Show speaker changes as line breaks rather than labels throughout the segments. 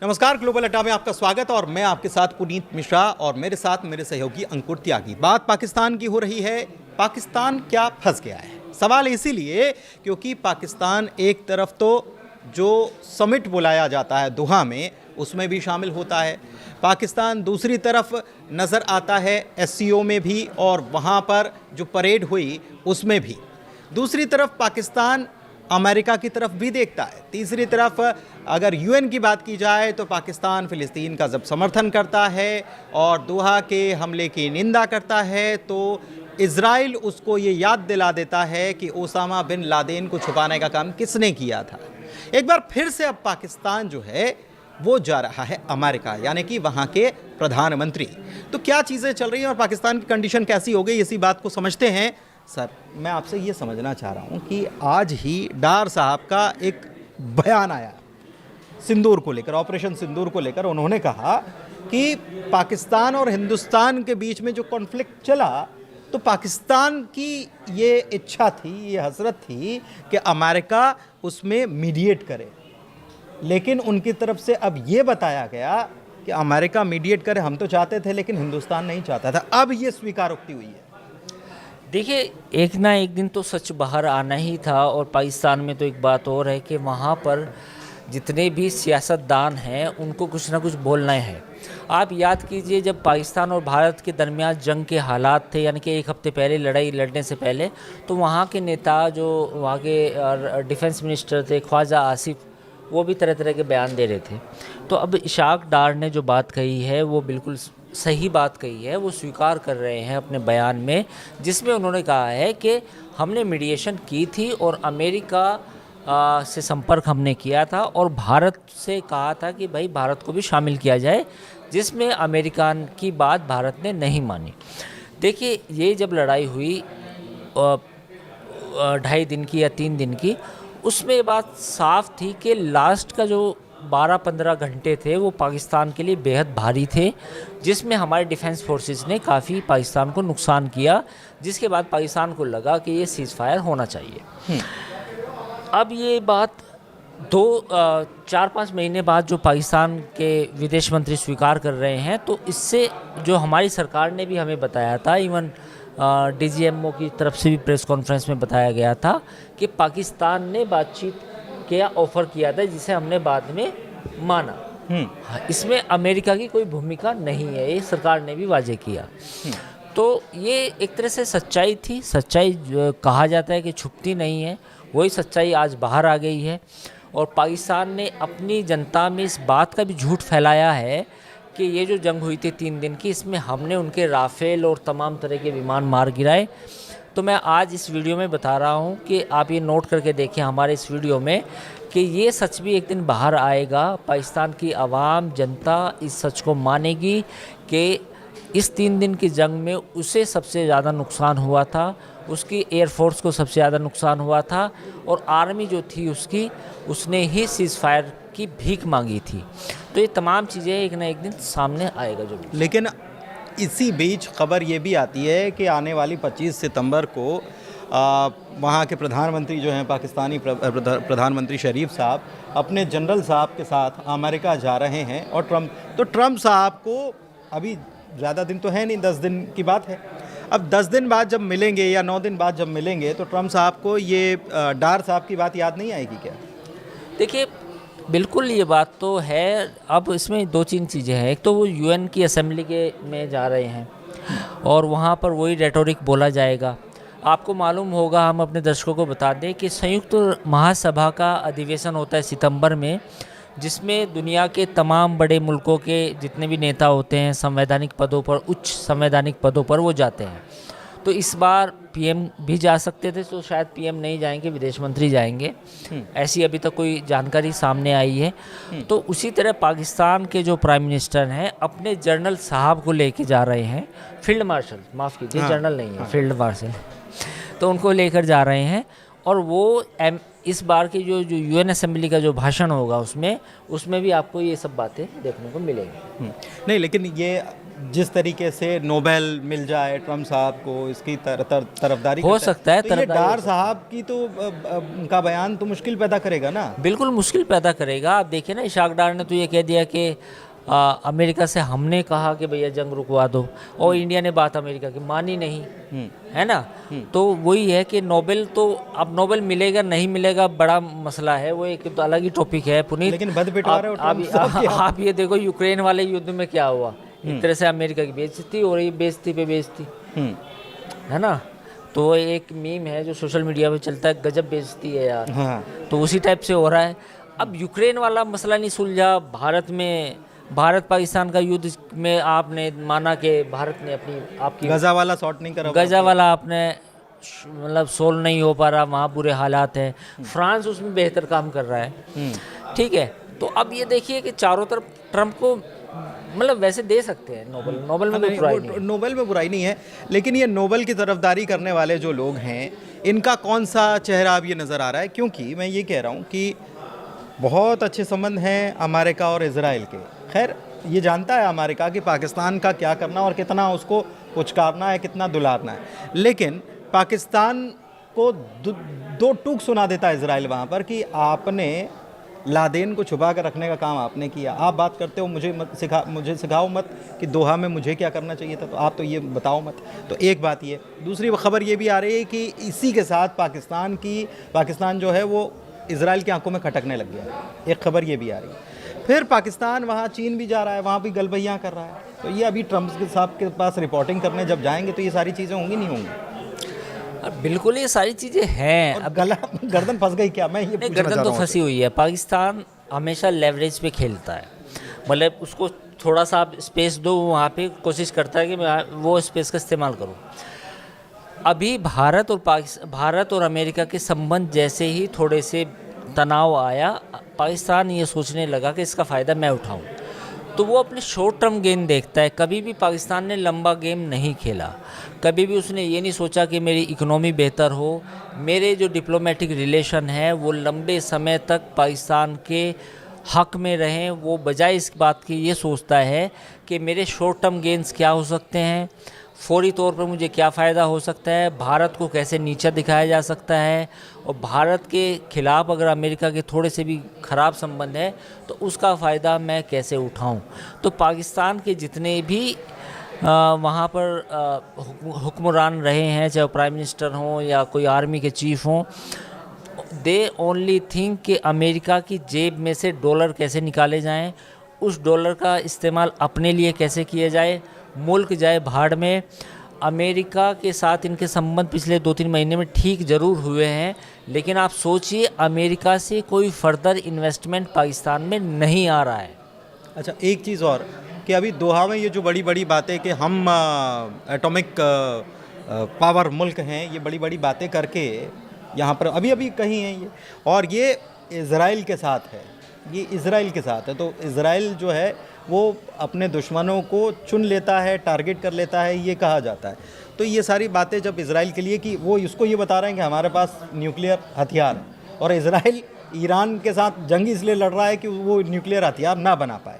नमस्कार, ग्लोबल अड्डा में आपका स्वागत और मैं आपके साथ पुनीत मिश्रा और मेरे साथ मेरे सहयोगी अंकुर त्यागी। बात पाकिस्तान की हो रही है। पाकिस्तान क्या फंस गया है? सवाल इसीलिए क्योंकि पाकिस्तान एक तरफ तो जो समिट बुलाया जाता है दोहा में, उसमें भी शामिल होता है। पाकिस्तान दूसरी तरफ नज़र आता है एससीओ में भी, और वहाँ पर जो परेड हुई उसमें भी। दूसरी तरफ पाकिस्तान अमेरिका की तरफ भी देखता है। तीसरी तरफ अगर यूएन की बात की जाए तो पाकिस्तान फ़िलिस्तीन का जब समर्थन करता है और दोहा के हमले की निंदा करता है, तो इज़राइल उसको ये याद दिला देता है कि ओसामा बिन लादेन को छुपाने का काम किसने किया था। एक बार फिर से अब पाकिस्तान जो है वो जा रहा है अमेरिका, यानी कि वहाँ के प्रधानमंत्री। तो क्या चीज़ें चल रही हैं और पाकिस्तान की कंडीशन कैसी हो गई, इसी बात को समझते हैं। सर, मैं आपसे ये समझना चाह रहा हूँ कि आज ही डार साहब का एक बयान आया सिंदूर को लेकर, ऑपरेशन सिंदूर को लेकर। उन्होंने कहा कि पाकिस्तान और हिंदुस्तान के बीच में जो कॉन्फ्लिक्ट चला, तो पाकिस्तान की ये इच्छा थी, ये हसरत थी कि अमेरिका उसमें मीडिएट करे, लेकिन उनकी तरफ से अब ये बताया गया कि अमेरिका मीडिएट करे। हम तो चाहते थे लेकिन हिंदुस्तान नहीं चाहता था। अब ये स्वीकारोक्ति हुई है।
देखिए, एक ना एक दिन तो सच बाहर आना ही था। और पाकिस्तान में तो एक बात और है कि वहाँ पर जितने भी सियासतदान हैं उनको कुछ ना कुछ बोलना है। आप याद कीजिए, जब पाकिस्तान और भारत के दरमियान जंग के हालात थे, यानी कि एक हफ्ते पहले लड़ाई लड़ने से पहले, तो वहाँ के नेता, जो वहाँ के डिफेंस मिनिस्टर थे ख्वाजा आसिफ, वो भी तरह तरह के बयान दे रहे थे। तो अब इशाक डार ने जो बात कही है वो बिल्कुल सही बात कही है। वो स्वीकार कर रहे हैं अपने बयान में, जिसमें उन्होंने कहा है कि हमने मीडिएशन की थी और अमेरिका से संपर्क हमने किया था और भारत से कहा था कि भाई भारत को भी शामिल किया जाए, जिसमें अमेरिका की बात भारत ने नहीं मानी। देखिए, ये जब लड़ाई हुई 2.5 दिन की या 3 दिन की, उसमें बात साफ थी कि लास्ट का जो 12-15 घंटे थे वो पाकिस्तान के लिए बेहद भारी थे, जिसमें हमारे डिफेंस फोर्सेस ने काफ़ी पाकिस्तान को नुकसान किया, जिसके बाद पाकिस्तान को लगा कि ये सीज़ फायर होना चाहिए। अब ये बात 4-5 महीने बाद जो पाकिस्तान के विदेश मंत्री स्वीकार कर रहे हैं, तो इससे जो हमारी सरकार ने भी हमें बताया था, इवन डीजीएमओ की तरफ से भी प्रेस कॉन्फ्रेंस में बताया गया था कि पाकिस्तान ने बातचीत किया, ऑफ़र किया था, जिसे हमने बाद में माना। इसमें अमेरिका की कोई भूमिका नहीं है, ये सरकार ने भी वाजे किया। तो ये एक तरह से सच्चाई थी। सच्चाई कहा जाता है कि छुपती नहीं है, वही सच्चाई आज बाहर आ गई है। और पाकिस्तान ने अपनी जनता में इस बात का भी झूठ फैलाया है कि ये जो जंग हुई थी 3 दिन की, इसमें हमने उनके राफेल और तमाम तरह के विमान मार गिराए। तो मैं आज इस वीडियो में बता रहा हूँ कि आप ये नोट करके देखें हमारे इस वीडियो में, कि ये सच भी एक दिन बाहर आएगा। पाकिस्तान की आवाम, जनता इस सच को मानेगी कि इस 3 दिन की जंग में उसे सबसे ज़्यादा नुकसान हुआ था, उसकी एयरफोर्स को सबसे ज़्यादा नुकसान हुआ था, और आर्मी जो थी उसने ही सीज़ फायर की भीख मांगी थी। तो ये तमाम चीज़ें एक ना एक दिन सामने आएगा जो।
लेकिन इसी बीच खबर ये भी आती है कि आने वाली 25 सितंबर को वहाँ के प्रधानमंत्री जो हैं, पाकिस्तानी प्रधानमंत्री शरीफ साहब, अपने जनरल साहब के साथ अमेरिका जा रहे हैं। और ट्रंप साहब को अभी ज़्यादा दिन तो है नहीं, 10 दिन की बात है। अब 10 दिन बाद जब मिलेंगे या 9 दिन बाद जब मिलेंगे, तो ट्रंप साहब को ये डार साहब की बात याद नहीं आएगी क्या?
देखिए, बिल्कुल ये बात तो है। अब इसमें 2-3 चीज़ें हैं। एक तो वो यूएन की असेंबली में जा रहे हैं और वहाँ पर वही रेटोरिक बोला जाएगा। आपको मालूम होगा, हम अपने दर्शकों को बता दें कि संयुक्त महासभा का अधिवेशन होता है सितंबर में, जिसमें दुनिया के तमाम बड़े मुल्कों के जितने भी नेता होते हैं संवैधानिक पदों पर, उच्च संवैधानिक पदों पर वो जाते हैं। तो इस बार पीएम भी जा सकते थे, तो शायद पीएम नहीं जाएंगे, विदेश मंत्री जाएंगे, ऐसी अभी तक कोई जानकारी सामने आई है। तो उसी तरह पाकिस्तान के जो प्राइम मिनिस्टर हैं अपने जनरल साहब को लेके जा रहे हैं, फील्ड मार्शल, माफ़ कीजिए, जनरल नहीं है, फील्ड मार्शल, तो उनको लेकर जा रहे हैं। और वो इस बार की जो यूएन असेंबली का जो भाषण होगा उसमें भी आपको ये सब बातें देखने को मिलेंगी।
नहीं, लेकिन ये जिस तरीके से नोबेल मिल जाए ट्रम्प साहब को, इसकी तरफदारी
हो
करता
सकता है,
तो ये
तरफदारी हो
डार
सकता
साहब की तो उनका बयान तो मुश्किल पैदा करेगा ना।
बिल्कुल मुश्किल पैदा करेगा। आप देखिए ना, इशाक डार ने तो ये कह दिया कि अमेरिका से हमने कहा कि भैया जंग रुकवा दो, और इंडिया ने बात अमेरिका की मानी नहीं, है ना। तो वही है कि नोबेल तो अब नोबेल मिलेगा नहीं मिलेगा बड़ा मसला है, वो एक तो अलग ही टॉपिक है पुनीत।
लेकिन बद पिटवारे हो ट्रम्प साहब के।
आप ये देखो यूक्रेन वाले युद्ध में क्या हुआ, एक तरह से अमेरिका की बेइज्जती हो रही, बेइज्जती पे बेइज्जती, है ना। तो एक मीम है जो सोशल मीडिया पे चलता है, गजब बेइज्जती है यार।
हाँ।
तो उसी टाइप से हो रहा है। अब यूक्रेन वाला मसला नहीं सुलझा, भारत पाकिस्तान का युद्ध में आपने माना कि भारत ने आपकी
गजा वाला सॉर्ट नहीं करा,
गजा वाला आपने मतलब सोल्व नहीं हो पा रहा, वहाँ बुरे हालात हैं। फ्रांस उसमें बेहतर काम कर रहा है, ठीक है। तो अब ये देखिए कि चारों तरफ ट्रम्प को मतलब वैसे दे सकते हैं नोबेल में कोई बुराई नहीं,
नोबेल में बुराई नहीं है, लेकिन ये नोबेल की तरफदारी करने वाले जो लोग हैं इनका कौन सा चेहरा अब ये नज़र आ रहा है। क्योंकि मैं ये कह रहा हूँ कि बहुत अच्छे संबंध हैं अमेरिका और इजराइल के। खैर ये जानता है अमेरिका कि पाकिस्तान का क्या करना और कितना उसको पुचकारना है, कितना दुलारना है, लेकिन पाकिस्तान को दो टूक सुना देता है इजराइल वहाँ पर कि आपने लादेन को छुपा कर रखने का काम आपने किया। आप बात करते हो मुझे सिखाओ मत कि दोहा में मुझे क्या करना चाहिए था, तो आप तो ये बताओ मत। तो एक बात ये, दूसरी खबर ये भी आ रही है कि इसी के साथ पाकिस्तान जो है वो इजराइल की आंखों में खटकने लग गया। एक खबर ये भी आ रही है। फिर पाकिस्तान वहाँ चीन भी जा रहा है, वहाँ भी गलबैयाँ कर रहा है। तो ये अभी ट्रम्प के साहब के पास रिपोर्टिंग करने जब जाएंगे तो ये सारी चीज़ें होंगी नहीं होंगी।
बिल्कुल ये सारी चीज़ें हैं। अब
गर्दन फंस गई क्या? मैं ये पूछना चाह
गर्दन
रहा
तो
हूँ।
फंसी हुई है। पाकिस्तान हमेशा लेवरेज पे खेलता है, मतलब उसको थोड़ा सा आप स्पेस दो, वहाँ पे कोशिश करता है कि मैं वो स्पेस का इस्तेमाल करूँ। अभी भारत और अमेरिका के संबंध जैसे ही थोड़े से तनाव आया, पाकिस्तान ये सोचने लगा कि इसका फ़ायदा मैं उठाऊं, तो वो अपने शॉर्ट टर्म गेम देखता है। कभी भी पाकिस्तान ने लंबा गेम नहीं खेला, कभी भी उसने ये नहीं सोचा कि मेरी इकोनॉमी बेहतर हो, मेरे जो डिप्लोमेटिक रिलेशन है वो लंबे समय तक पाकिस्तान के हक में रहें। वो बजाय इस बात की ये सोचता है कि मेरे शॉर्ट टर्म गेन्स क्या हो सकते हैं, फौरी तौर पर मुझे क्या फ़ायदा हो सकता है, भारत को कैसे नीचा दिखाया जा सकता है, और भारत के खिलाफ़ अगर अमेरिका के थोड़े से भी ख़राब संबंध है तो उसका फ़ायदा मैं कैसे उठाऊं। तो पाकिस्तान के जितने भी वहाँ पर हुक्मरान रहे हैं, चाहे प्राइम मिनिस्टर हों या कोई आर्मी के चीफ़ हों, दे ओनली थिंक कि अमेरिका की जेब में से डॉलर कैसे निकाले जाएं, उस डॉलर का इस्तेमाल अपने लिए कैसे किया जाए, मुल्क जाए भाड़ में। अमेरिका के साथ इनके संबंध पिछले 2-3 महीने में ठीक ज़रूर हुए हैं, लेकिन आप सोचिए अमेरिका से कोई फर्दर इन्वेस्टमेंट पाकिस्तान में नहीं आ रहा है।
अच्छा, एक चीज़ और कि अभी दोहा में ये जो बड़ी बड़ी बातें कि हम एटॉमिक पावर मुल्क हैं, ये बड़ी बड़ी बातें करके यहाँ पर अभी कहीं हैं ये, और ये इज़राइल के साथ है, ये इज़राइल के साथ है। तो इज़राइल जो है वो अपने दुश्मनों को चुन लेता है, टारगेट कर लेता है, ये कहा जाता है। तो ये सारी बातें जब इज़राइल के लिए कि वो इसको ये बता रहे हैं कि हमारे पास न्यूक्लियर हथियार है, और इज़राइल ईरान के साथ जंग इसलिए लड़ रहा है कि वो न्यूक्लियर हथियार ना बना पाए,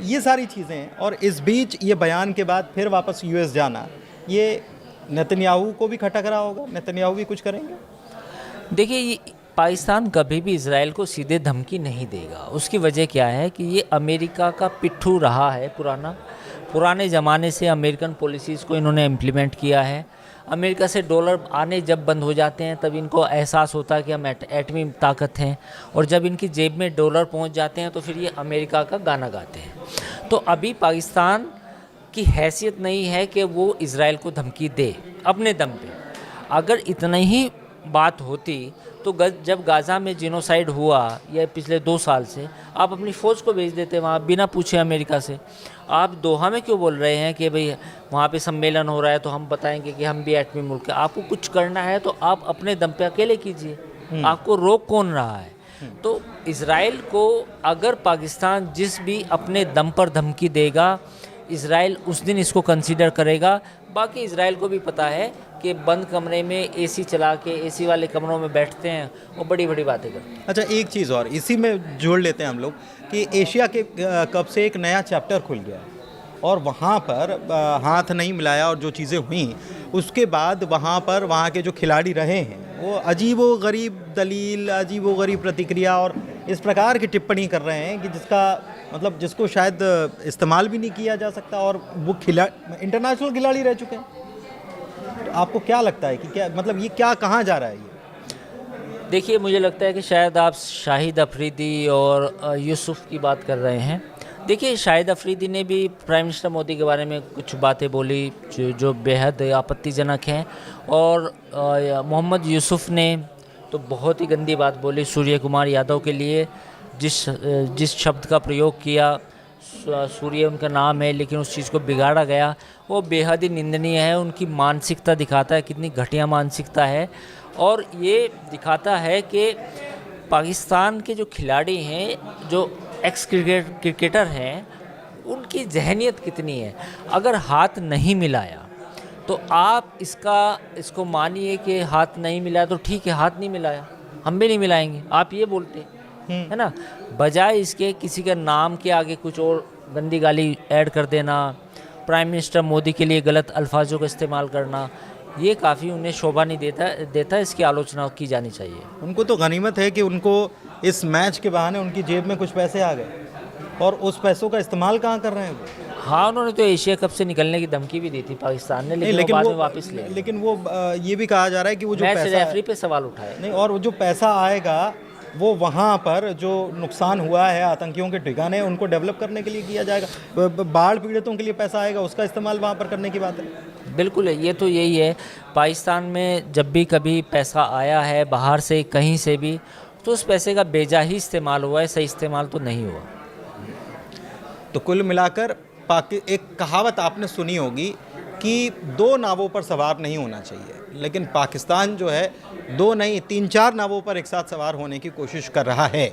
ये सारी चीज़ें हैं। और इस बीच ये बयान के बाद फिर वापस यूएस जाना, ये नेतन्याहू को भी खटक रहा होगा, नेतन्याहू भी कुछ करेंगे।
देखिए, पाकिस्तान कभी भी इजराइल को सीधे धमकी नहीं देगा। उसकी वजह क्या है कि ये अमेरिका का पिट्ठू रहा है, पुराने ज़माने से अमेरिकन पॉलिसीज़ को इन्होंने इम्प्लीमेंट किया है। अमेरिका से डॉलर आने जब बंद हो जाते हैं तब इनको एहसास होता है कि हम एटमी ताकत हैं, और जब इनकी जेब में डॉलर पहुंच जाते हैं तो फिर ये अमेरिका का गाना गाते हैं। तो अभी पाकिस्तान की हैसियत नहीं है कि वो इजराइल को धमकी दे अपने दम पे। अगर इतना ही बात होती तो जब गाज़ा में जिनोसाइड हुआ या पिछले 2 साल से, आप अपनी फ़ौज को भेज देते वहाँ बिना पूछे अमेरिका से। आप दोहा में क्यों बोल रहे हैं कि भाई वहाँ पे सम्मेलन हो रहा है तो हम बताएंगे कि हम भी एटमी मुल्क है। आपको कुछ करना है तो आप अपने दम पे अकेले कीजिए, आपको रोक कौन रहा है। तो इजराइल को अगर पाकिस्तान जिस भी अपने दम पर धमकी देगा, इजराइल उस दिन इसको कंसीडर करेगा। बाकी इजराइल को भी पता है कि बंद कमरे में एसी चला के एसी वाले कमरों में बैठते हैं और बड़ी बड़ी बातें करते हैं।
अच्छा, एक चीज़ और इसी में जोड़ लेते हैं हम लोग कि एशिया के कप से एक नया चैप्टर खुल गया है। और वहाँ पर हाथ नहीं मिलाया और जो चीज़ें हुई उसके बाद वहाँ पर वहाँ के जो खिलाड़ी रहे हैं वो अजीबोगरीब दलील, अजीबोगरीब प्रतिक्रिया और इस प्रकार की टिप्पणी कर रहे हैं कि जिसका मतलब जिसको शायद इस्तेमाल भी नहीं किया जा सकता, और वो इंटरनेशनल खिलाड़ी रह चुके हैं। तो आपको क्या लगता है कि क्या मतलब ये क्या कहाँ जा रहा है ये?
देखिए, मुझे लगता है कि शायद आप शाहिद अफरीदी और यूसुफ की बात कर रहे हैं। देखिए, शाहिद अफरीदी ने भी प्राइम मिनिस्टर मोदी के बारे में कुछ बातें बोली जो बेहद आपत्तिजनक हैं, और मोहम्मद यूसुफ ने तो बहुत ही गंदी बात बोली सूर्य कुमार यादव के लिए। जिस शब्द का प्रयोग किया, सूर्य उनका नाम है लेकिन उस चीज़ को बिगाड़ा गया, वो बेहद ही निंदनीय है। उनकी मानसिकता दिखाता है कितनी घटिया मानसिकता है, और ये दिखाता है कि पाकिस्तान के जो खिलाड़ी हैं, जो एक्स क्रिकेटर हैं, उनकी जहनियत कितनी है। अगर हाथ नहीं मिलाया तो आप इसको मानिए कि हाथ नहीं मिलाया तो ठीक है, हाथ नहीं मिलाया, हम भी नहीं मिलाएंगे, आप ये बोलते है ना, बजाय इसके किसी का नाम के आगे कुछ और गंदी गाली ऐड कर देना, प्राइम मिनिस्टर मोदी के लिए गलत अल्फाजों का इस्तेमाल करना, ये काफ़ी उन्हें शोभा नहीं देता। इसकी आलोचना की जानी चाहिए।
उनको तो गनीमत है कि उनको इस मैच के बहाने उनकी जेब में कुछ पैसे आ गए, और उस पैसों का इस्तेमाल कहाँ कर रहे हैं वो?
हाँ, उन्होंने तो एशिया कप से निकलने की धमकी भी दी थी पाकिस्तान ने, लेकिन बाद में वापस ले।
लेकिन वो ये भी कहा जा रहा है कि वो जो पैसा
रेफरी पे सवाल उठाए
नहीं, और वो जो पैसा आएगा वो वहाँ पर जो नुकसान हुआ है आतंकियों के ठिकाने, उनको डेवलप करने के लिए किया जाएगा। बाढ़ पीड़ितों के लिए पैसा आएगा, उसका इस्तेमाल वहाँ पर करने की बात है।
बिल्कुल है, ये तो यही है। पाकिस्तान में जब भी कभी पैसा आया है बाहर से कहीं से भी, तो उस पैसे का बेजा ही इस्तेमाल हुआ है, सही इस्तेमाल तो नहीं हुआ।
तो कुल मिलाकर एक कहावत आपने सुनी होगी कि दो नावों पर सवार नहीं होना चाहिए, लेकिन पाकिस्तान जो है 2 नहीं 3-4 नावों पर एक साथ सवार होने की कोशिश कर रहा है।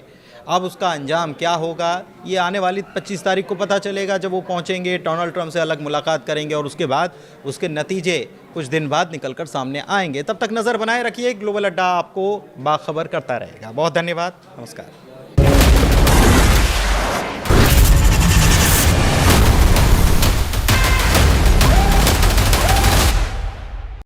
अब उसका अंजाम क्या होगा ये आने वाली 25 तारीख को पता चलेगा, जब वो पहुंचेंगे, डोनाल्ड ट्रंप से अलग मुलाकात करेंगे, और उसके बाद उसके नतीजे कुछ दिन बाद निकलकर सामने आएंगे। तब तक नज़र बनाए रखिए, ग्लोबल अड्डा आपको बाखबर करता रहेगा। बहुत धन्यवाद, नमस्कार।